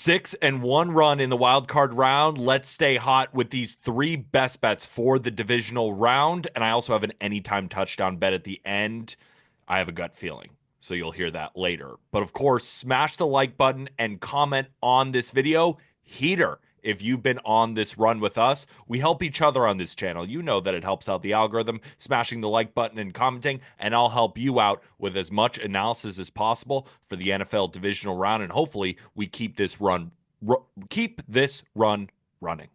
6-1 run in the wild card round. Let's stay hot with these three best bets for the divisional round. And I also have an anytime touchdown bet at the end. I have a gut feeling, so you'll hear that later. But of course, smash the like button and comment on this video. Heater. If you've been on this run with us, we help each other on this channel. You know that it helps out the algorithm, smashing the like button and commenting, and I'll help you out with as much analysis as possible for the NFL divisional round, and hopefully we keep this run running.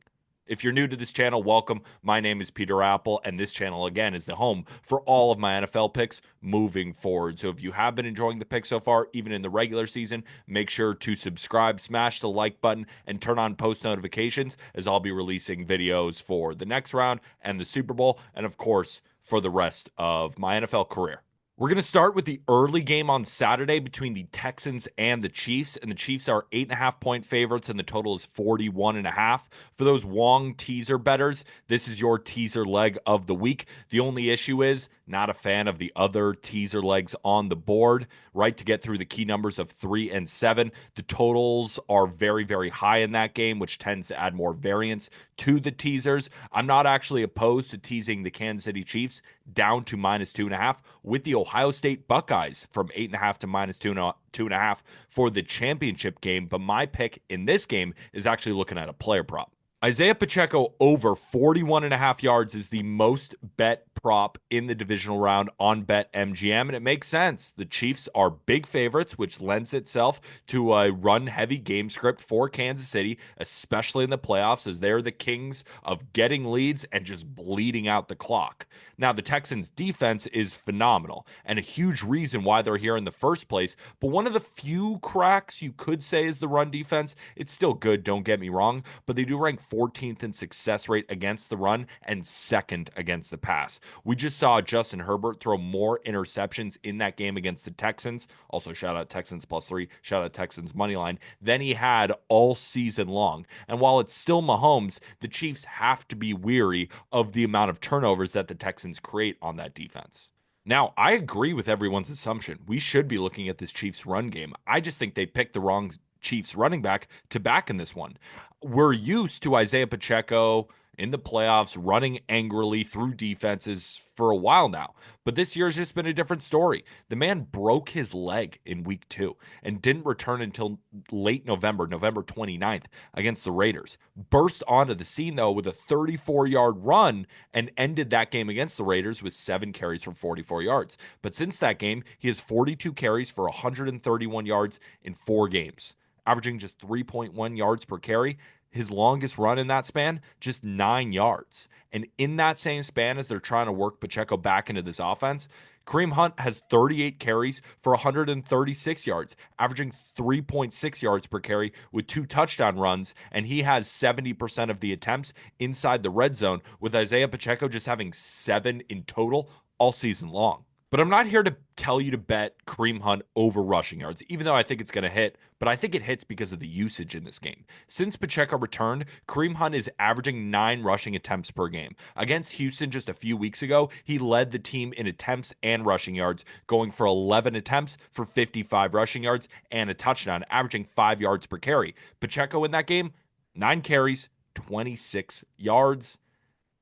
If you're new to this channel, welcome. My name is Peter Apple, and this channel, again, is the home for all of my NFL picks moving forward. So if you have been enjoying the picks so far, even in the regular season, make sure to subscribe, smash the like button, and turn on post notifications, as I'll be releasing videos for the next round and the Super Bowl, and of course, for the rest of my NFL career. We're going to start with the early game on Saturday between the Texans and the Chiefs. And the Chiefs are 8.5-point favorites, and the total is 41.5. For those Wong teaser bettors, this is your teaser leg of the week. The only issue is, not a fan of the other teaser legs on the board, right? To get through the key numbers of 3 and 7. The totals are very, very high in that game, which tends to add more variance to the teasers. I'm not actually opposed to teasing the Kansas City Chiefs down to -2.5 with the Ohio State Buckeyes from 8.5 to -2.5 for the championship game. But my pick in this game is actually looking at a player prop. Isaiah Pacheco over 41.5 yards is the most bet prop in the divisional round on BetMGM, and it makes sense. The Chiefs are big favorites, which lends itself to a run-heavy game script for Kansas City, especially in the playoffs, as they're the kings of getting leads and just bleeding out the clock. Now, the Texans' defense is phenomenal, and a huge reason why they're here in the first place, but one of the few cracks you could say is the run defense. It's still good, don't get me wrong, but they do rank 14th in success rate against the run and second against the pass. We just saw Justin Herbert throw more interceptions in that game against the Texans. Also, shout out Texans +3, shout out Texans money line, than he had all season long. And while it's still Mahomes, the Chiefs have to be weary of the amount of turnovers that the Texans create on that defense. Now, I agree with everyone's assumption. We should be looking at this Chiefs run game. I just think they picked the wrong Chiefs running back to back in this one. We're used to Isaiah Pacheco in the playoffs running angrily through defenses for a while now, but this year has just been a different story. The man broke his leg in week 2 and didn't return until late November, November 29th against the Raiders. Burst onto the scene, though, with a 34-yard run and ended that game against the Raiders with 7 carries for 44 yards. But since that game, he has 42 carries for 131 yards in 4 games, averaging just 3.1 yards per carry. His longest run in that span, just 9 yards. And in that same span, as they're trying to work Pacheco back into this offense, Kareem Hunt has 38 carries for 136 yards, averaging 3.6 yards per carry with 2 touchdown runs, and he has 70% of the attempts inside the red zone, with Isaiah Pacheco just having 7 in total all season long. But I'm not here to tell you to bet Kareem Hunt over rushing yards, even though I think it's going to hit, but I think it hits because of the usage in this game. Since Pacheco returned, Kareem Hunt is averaging 9 rushing attempts per game. Against Houston just a few weeks ago, he led the team in attempts and rushing yards, going for 11 attempts for 55 rushing yards and a touchdown, averaging 5 yards per carry. Pacheco in that game, 9 carries, 26 yards,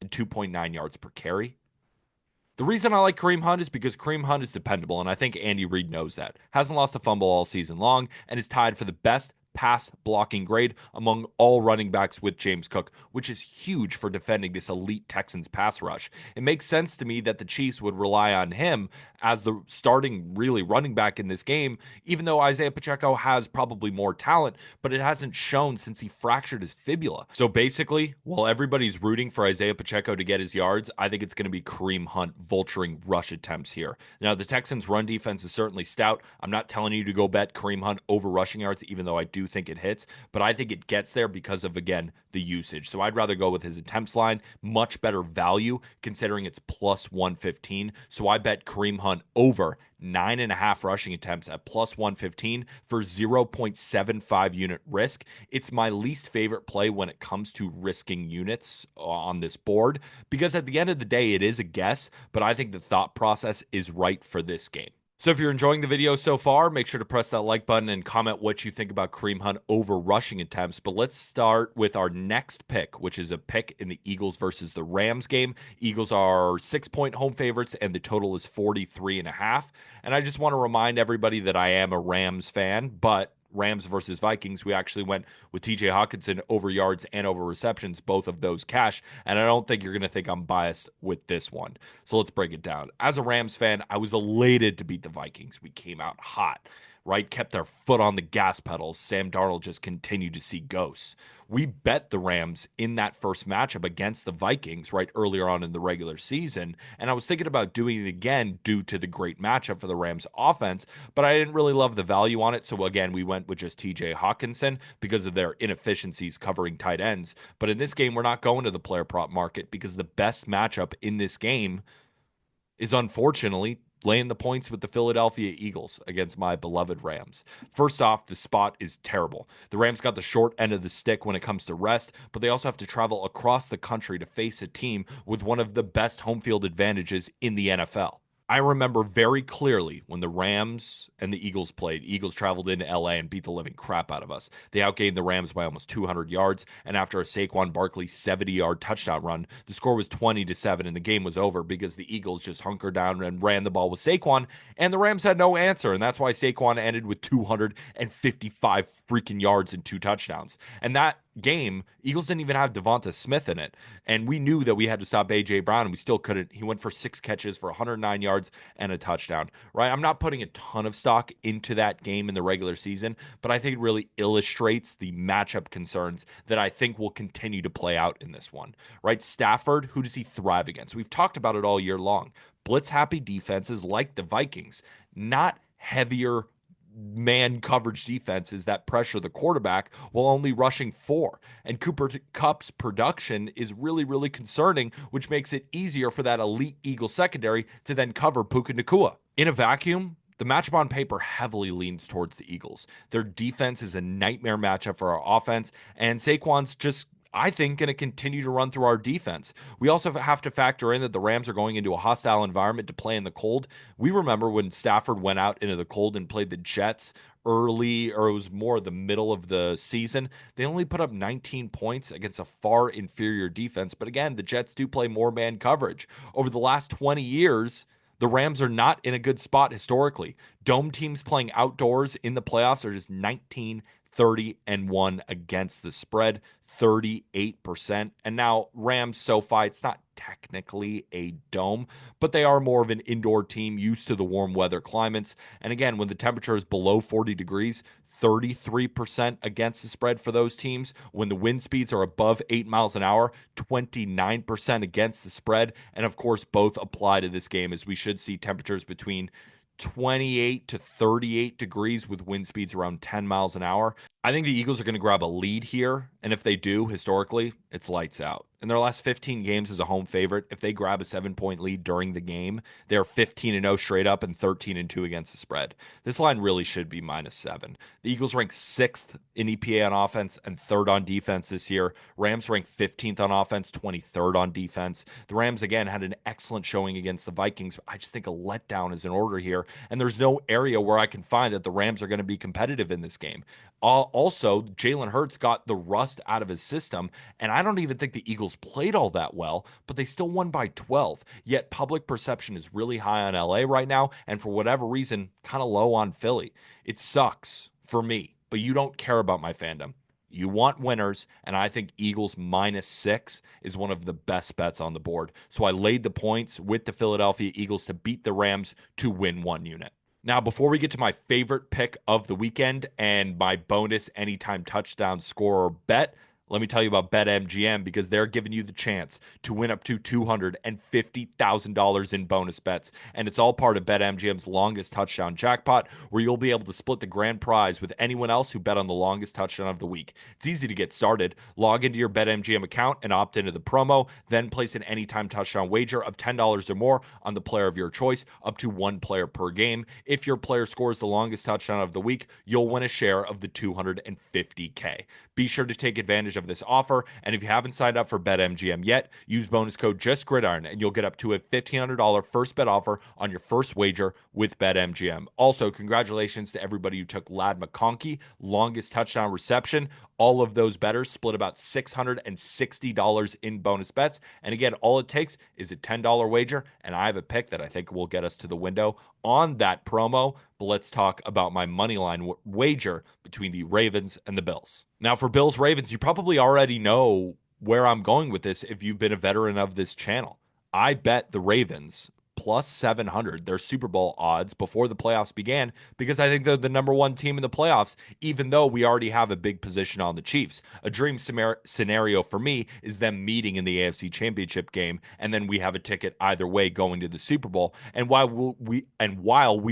and 2.9 yards per carry. The reason I like Kareem Hunt is because Kareem Hunt is dependable, and I think Andy Reid knows that. Hasn't lost a fumble all season long, and is tied for the best pass blocking grade among all running backs with James Cook, which is huge for defending this elite Texans pass rush. It makes sense to me that the Chiefs would rely on him as the starting really running back in this game, even though Isaiah Pacheco has probably more talent, but it hasn't shown since he fractured his fibula. So basically, while everybody's rooting for Isaiah Pacheco to get his yards, I think it's going to be Kareem Hunt vulturing rush attempts here. Now, the Texans' run defense is certainly stout. I'm not telling you to go bet Kareem Hunt over rushing yards, even though I do think it hits, but I think it gets there because of, again, the usage. So I'd rather go with his attempts line, much better value considering it's +115. So I bet Kareem Hunt over 9.5 rushing attempts at +115 for 0.75 unit risk. It's my least favorite play when it comes to risking units on this board, because at the end of the day, it is a guess, but I think the thought process is right for this game. So if you're enjoying the video so far, make sure to press that like button and comment what you think about Kareem Hunt over rushing attempts. But let's start with our next pick, which is a pick in the Eagles versus the Rams game. Eagles are 6-point home favorites, and the total is 43.5. And I just want to remind everybody that I am a Rams fan, but Rams versus Vikings, we actually went with TJ Hawkinson over yards and over receptions, both of those cash. And I don't think you're going to think I'm biased with this one. So let's break it down. As a Rams fan, I was elated to beat the Vikings. We came out hot, right? Kept our foot on the gas pedals. Sam Darnold just continued to see ghosts. We bet the Rams in that first matchup against the Vikings right earlier on in the regular season. And I was thinking about doing it again due to the great matchup for the Rams offense, but I didn't really love the value on it. So again, we went with just TJ Hawkinson because of their inefficiencies covering tight ends. But in this game, we're not going to the player prop market because the best matchup in this game is unfortunately laying the points with the Philadelphia Eagles against my beloved Rams. First off, the spot is terrible. The Rams got the short end of the stick when it comes to rest, but they also have to travel across the country to face a team with one of the best home field advantages in the NFL. I remember very clearly when the Rams and the Eagles played. Eagles traveled into LA and beat the living crap out of us. They outgained the Rams by almost 200 yards, and after a Saquon Barkley 70-yard touchdown run, the score was 20-7 and the game was over because the Eagles just hunkered down and ran the ball with Saquon, and the Rams had no answer, and that's why Saquon ended with 255 freaking yards and 2 touchdowns. And that game, Eagles didn't even have Devonta Smith in it. And we knew that we had to stop A.J. Brown, and we still couldn't. He went for 6 catches for 109 yards and a touchdown, right? I'm not putting a ton of stock into that game in the regular season, but I think it really illustrates the matchup concerns that I think will continue to play out in this one, right? Stafford, who does he thrive against? We've talked about it all year long. Blitz-happy defenses like the Vikings, not heavier man coverage defenses that pressure the quarterback while only rushing 4. And Cooper Kupp's production is really, really concerning, which makes it easier for that elite Eagle secondary to then cover Puka Nacua. In a vacuum, the matchup on paper heavily leans towards the Eagles. Their defense is a nightmare matchup for our offense, and Saquon's just, I think, going to continue to run through our defense. We also have to factor in that the Rams are going into a hostile environment to play in the cold. We remember when Stafford went out into the cold and played the Jets early, or it was more the middle of the season. They only put up 19 points against a far inferior defense. But again, the Jets do play more man coverage. Over the last 20 years, the Rams are not in a good spot historically. Dome teams playing outdoors in the playoffs are just 19, 30, and 1 against the spread, 38%. And now Rams SoFi, it's not technically a dome, but they are more of an indoor team used to the warm weather climates. And again, when the temperature is below 40 degrees, 33% against the spread for those teams. When the wind speeds are above 8 miles an hour, 29% against the spread. And of course, both apply to this game as we should see temperatures between 28 to 38 degrees with wind speeds around 10 miles an hour. I think the Eagles are going to grab a lead here. And if they do, historically, it's lights out. In their last 15 games as a home favorite, if they grab a 7-point lead during the game, they're 15-0 straight up and 13-2 against the spread. This line really should be -7. The Eagles rank 6th in EPA on offense and 3rd on defense this year. Rams rank 15th on offense, 23rd on defense. The Rams, again, had an excellent showing against the Vikings. I just think a letdown is in order here. And there's no area where I can find that the Rams are going to be competitive in this game. Also, Jalen Hurts got the rust out of his system, and I don't even think the Eagles played all that well, but they still won by 12. Yet public perception is really high on LA right now, and for whatever reason, kind of low on Philly. It sucks for me, but you don't care about my fandom. You want winners, and I think Eagles -6 is one of the best bets on the board. So I laid the points with the Philadelphia Eagles to beat the Rams to win 1 unit. Now, before we get to my favorite pick of the weekend and my bonus anytime touchdown scorer bet, let me tell you about BetMGM because they're giving you the chance to win up to $250,000 in bonus bets. And it's all part of BetMGM's longest touchdown jackpot, where you'll be able to split the grand prize with anyone else who bet on the longest touchdown of the week. It's easy to get started. Log into your BetMGM account and opt into the promo, then place an anytime touchdown wager of $10 or more on the player of your choice, up to 1 player per game. If your player scores the longest touchdown of the week, you'll win a share of the $250K. Be sure to take advantage of of this offer. And if you haven't signed up for BetMGM yet, use bonus code JustGridiron and you'll get up to a $1,500 first bet offer on your first wager with BetMGM. Also, congratulations to everybody who took Ladd McConkey, longest touchdown reception. All of those bettors split about $660 in bonus bets. And again, all it takes is a $10 wager, and I have a pick that I think will get us to the window on that promo. But let's talk about my moneyline wager between the Ravens and the Bills. Now, for Bills Ravens, you probably already know where I'm going with this if you've been a veteran of this channel. I bet the Ravens plus 700, their Super Bowl odds before the playoffs began, because I think they're the number one team in the playoffs, even though we already have a big position on the Chiefs. A dream scenario for me is them meeting in the AFC Championship game, and then we have a ticket either way going to the Super Bowl. And while we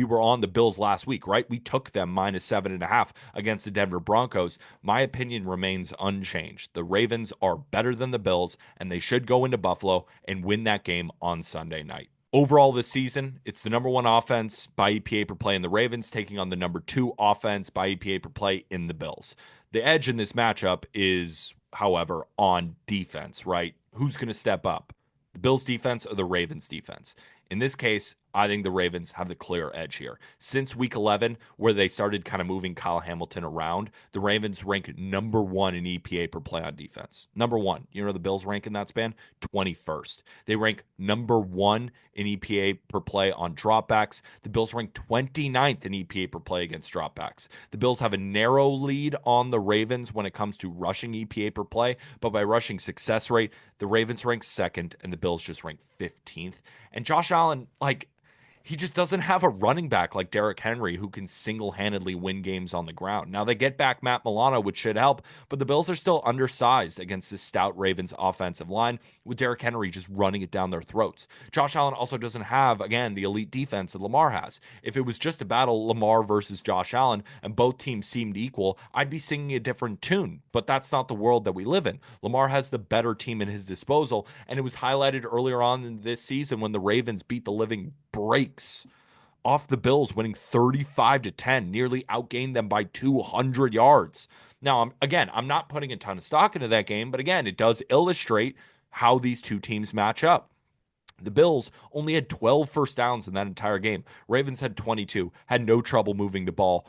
were on the Bills last week, right, we took them minus 7.5 against the Denver Broncos. My opinion remains unchanged. The Ravens are better than the Bills, and they should go into Buffalo and win that game on Sunday night. Overall this season, it's the number one offense by EPA per play in the Ravens, taking on the number two offense by EPA per play in the Bills. The edge in this matchup is, however, on defense, right? Who's going to step up? The Bills defense or the Ravens defense? In this case, I think the Ravens have the clear edge here. Since week 11, where they started kind of moving Kyle Hamilton around, the Ravens rank number one in EPA per play on defense. Number one. You know the Bills rank in that span? 21st. They rank number one in EPA per play on dropbacks. The Bills rank 29th in EPA per play against dropbacks. The Bills have a narrow lead on the Ravens when it comes to rushing EPA per play, but by rushing success rate, the Ravens rank second and the Bills just rank 15th. And Josh Allen, he just doesn't have a running back like Derrick Henry who can single-handedly win games on the ground. Now, they get back Matt Milano, which should help, but the Bills are still undersized against this stout Ravens offensive line with Derrick Henry just running it down their throats. Josh Allen also doesn't have, again, the elite defense that Lamar has. If it was just a battle, Lamar versus Josh Allen, and both teams seemed equal, I'd be singing a different tune, but that's not the world that we live in. Lamar has the better team at his disposal, and it was highlighted earlier on in this season when the Ravens beat the living breaks off the Bills, winning 35-10, nearly outgained them by 200 yards. Now, I'm not putting a ton of stock into that game, but again, it does illustrate how these two teams match up. The Bills only had 12 first downs in that entire game. Ravens had 22, had no trouble moving the ball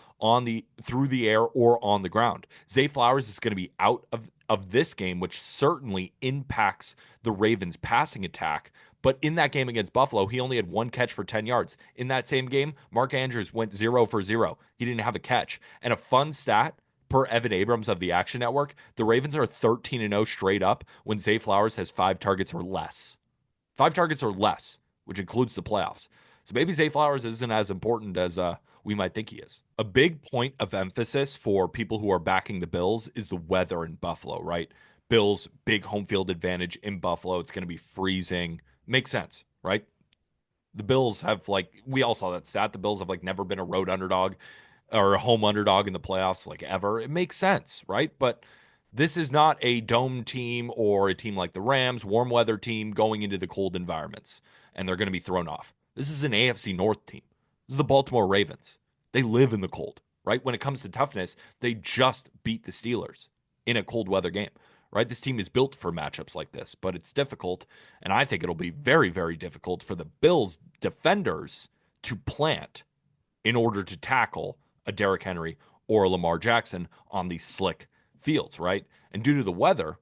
through the air or on the ground. Zay Flowers is going to be out of this game, which certainly impacts the Ravens' passing attack. But in that game against Buffalo, he only had one catch for 10 yards. In that same game, Mark Andrews went 0 for 0. He didn't have a catch. And a fun stat, per Evan Abrams of the Action Network, the Ravens are 13-0 straight up when Zay Flowers has 5 targets or less. 5 targets or less, which includes the playoffs. So maybe Zay Flowers isn't as important as we might think he is. A big point of emphasis for people who are backing the Bills is the weather in Buffalo, right? Bills, big home field advantage in Buffalo. It's going to be freezing. Makes sense, right? The Bills have, we all saw that stat. The Bills have, never been a road underdog or a home underdog in the playoffs, ever. It makes sense, right? But this is not a dome team or a team like the Rams, warm weather team going into the cold environments, and they're going to be thrown off. This is an AFC North team. This is the Baltimore Ravens. They live in the cold, right? When it comes to toughness, they just beat the Steelers in a cold weather game, right? This team is built for matchups like this, but it's difficult, and I think it'll be very, very difficult for the Bills defenders to plant in order to tackle a Derrick Henry or a Lamar Jackson on these slick fields, right? And due to the weather,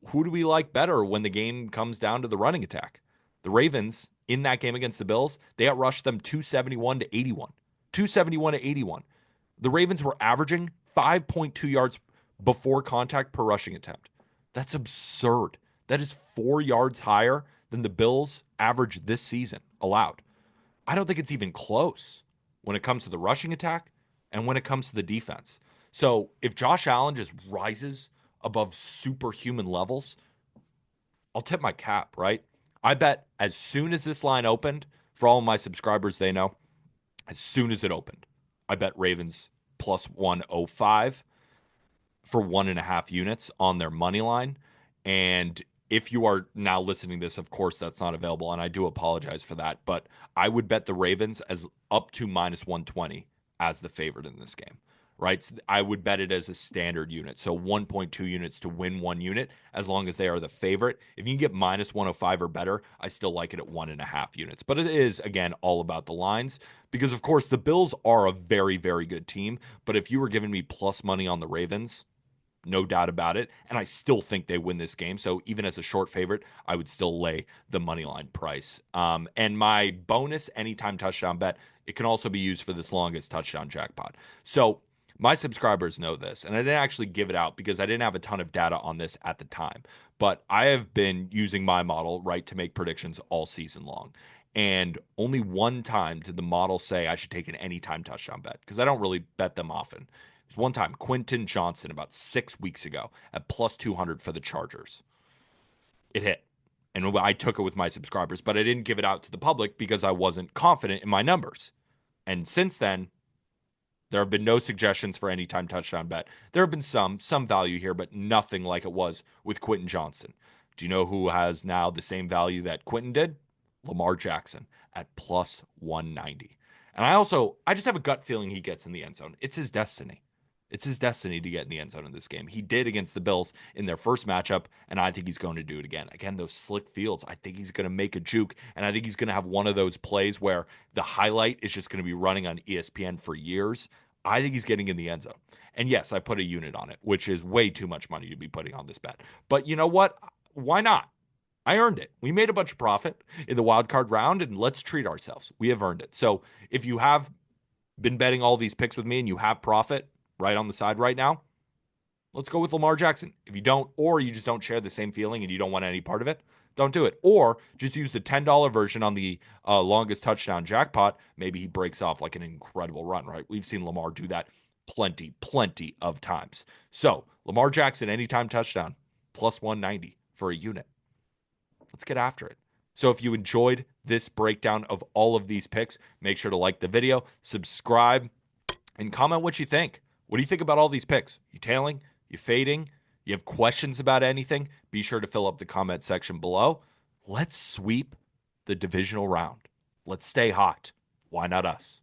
who do we like better when the game comes down to the running attack? The Ravens, in that game against the Bills, they outrushed them 271-81. 271-81. The Ravens were averaging 5.2 yards before contact per rushing attempt. That's absurd. That is 4 yards higher than the Bills' average this season allowed. I don't think it's even close when it comes to the rushing attack and when it comes to the defense. So if Josh Allen just rises above superhuman levels, I'll tip my cap, right? I bet as soon as this line opened, for all of my subscribers, they know, as soon as it opened, I bet Ravens plus 105 for 1.5 units on their money line. And if you are now listening to this, of course, that's not available, and I do apologize for that, but I would bet the Ravens as up to minus 120 as the favorite in this game. right? So I would bet it as a standard unit. So 1.2 units to win 1 unit, as long as they are the favorite. If you can get minus 105 or better, I still like it at 1.5 units. But it is, again, all about the lines because, of course, the Bills are a very, very good team. But if you were giving me plus money on the Ravens, no doubt about it. And I still think they win this game. So even as a short favorite, I would still lay the money line price. And my bonus anytime touchdown bet, it can also be used for this longest touchdown jackpot. So my subscribers know this, and I didn't actually give it out because I didn't have a ton of data on this at the time. But I have been using my model, right, to make predictions all season long. And only one time did the model say I should take an anytime touchdown bet because I don't really bet them often. It was one time, Quentin Johnson, about 6 weeks ago at plus 200 for the Chargers. It hit. And I took it with my subscribers, but I didn't give it out to the public because I wasn't confident in my numbers. And since then, there have been no suggestions for any time touchdown bet. There have been some value here, but nothing like it was with Quentin Johnson. Do you know who has now the same value that Quentin did? Lamar Jackson at plus 190. And I just have a gut feeling he gets in the end zone. It's his destiny. It's his destiny to get in the end zone in this game. He did against the Bills in their first matchup, and I think he's going to do it again. Again, those slick fields, I think he's going to make a juke, and I think he's going to have one of those plays where the highlight is just going to be running on ESPN for years. I think he's getting in the end zone. And yes, I put a unit on it, which is way too much money to be putting on this bet. But you know what? Why not? I earned it. We made a bunch of profit in the wild card round, and let's treat ourselves. We have earned it. So if you have been betting all these picks with me and you have profit right on the side right now, let's go with Lamar Jackson. If you don't, or you just don't share the same feeling and you don't want any part of it, don't do it. Or just use the $10 version on the longest touchdown jackpot. Maybe he breaks off like an incredible run, right? We've seen Lamar do that plenty of times. So Lamar Jackson, anytime touchdown, plus 190 for a unit. Let's get after it. So if you enjoyed this breakdown of all of these picks, make sure to like the video, subscribe, and comment what you think. What do you think about all these picks? You tailing? You fading? You have questions about anything? Be sure to fill up the comment section below. Let's sweep the divisional round. Let's stay hot. Why not us?